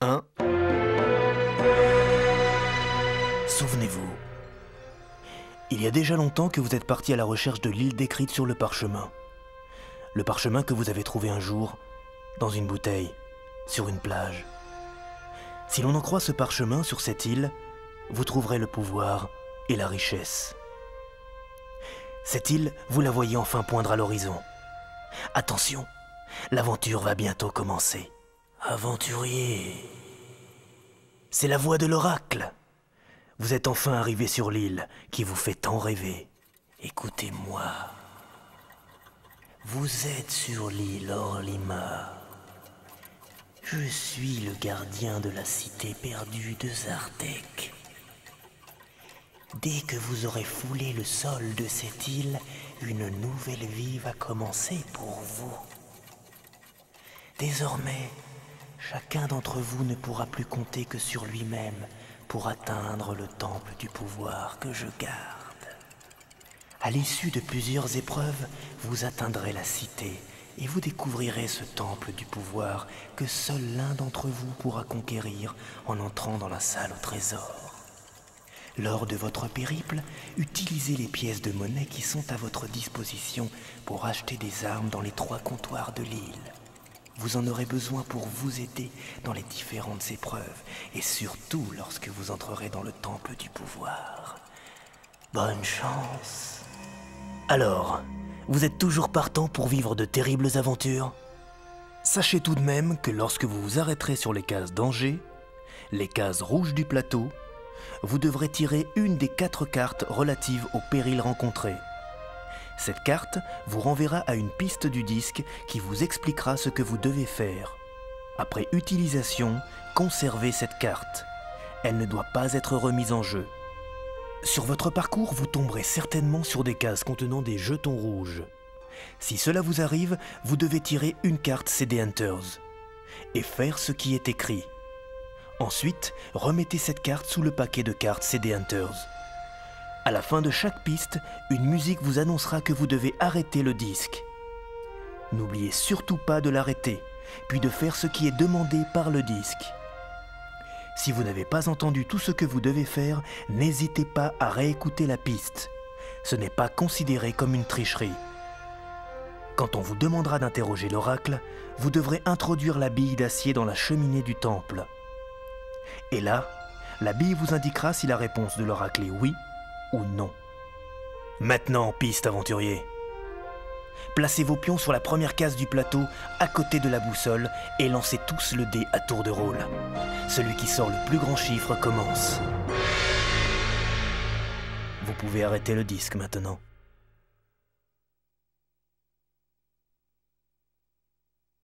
1. Souvenez-vous, il y a déjà longtemps que vous êtes parti à la recherche de l'île décrite sur le parchemin. Le parchemin que vous avez trouvé un jour, dans une bouteille, sur une plage. Si l'on en croit ce parchemin sur cette île, vous trouverez le pouvoir et la richesse. Cette île, vous la voyez enfin poindre à l'horizon. Attention, l'aventure va bientôt commencer. Aventurier, c'est la voix de l'oracle. Vous êtes enfin arrivé sur l'île qui vous fait tant rêver. Écoutez-moi. Vous êtes sur l'île Orlima. Je suis le gardien de la cité perdue de Zartek. Dès que vous aurez foulé le sol de cette île, une nouvelle vie va commencer pour vous. Désormais, chacun d'entre vous ne pourra plus compter que sur lui-même pour atteindre le temple du pouvoir que je garde. À l'issue de plusieurs épreuves, vous atteindrez la cité et vous découvrirez ce temple du pouvoir que seul l'un d'entre vous pourra conquérir en entrant dans la salle au trésor. Lors de votre périple, utilisez les pièces de monnaie qui sont à votre disposition pour acheter des armes dans les 3 comptoirs de l'île. Vous en aurez besoin pour vous aider dans les différentes épreuves et surtout lorsque vous entrerez dans le temple du pouvoir. Bonne chance. Alors, vous êtes toujours partant pour vivre de terribles aventures? Sachez tout de même que lorsque vous vous arrêterez sur les cases danger, les cases rouges du plateau, vous devrez tirer une des 4 cartes relatives aux périls rencontrés. Cette carte vous renverra à une piste du disque qui vous expliquera ce que vous devez faire. Après utilisation, conservez cette carte. Elle ne doit pas être remise en jeu. Sur votre parcours, vous tomberez certainement sur des cases contenant des jetons rouges. Si cela vous arrive, vous devez tirer une carte CD Hunters et faire ce qui est écrit. Ensuite, remettez cette carte sous le paquet de cartes CD Hunters. À la fin de chaque piste, une musique vous annoncera que vous devez arrêter le disque. N'oubliez surtout pas de l'arrêter, puis de faire ce qui est demandé par le disque. Si vous n'avez pas entendu tout ce que vous devez faire, n'hésitez pas à réécouter la piste. Ce n'est pas considéré comme une tricherie. Quand on vous demandera d'interroger l'oracle, vous devrez introduire la bille d'acier dans la cheminée du temple. Et là, la bille vous indiquera si la réponse de l'oracle est oui ou non. Maintenant, piste aventurier. Placez vos pions sur la première case du plateau, à côté de la boussole, et lancez tous le dé à tour de rôle. Celui qui sort le plus grand chiffre commence. Vous pouvez arrêter le disque maintenant.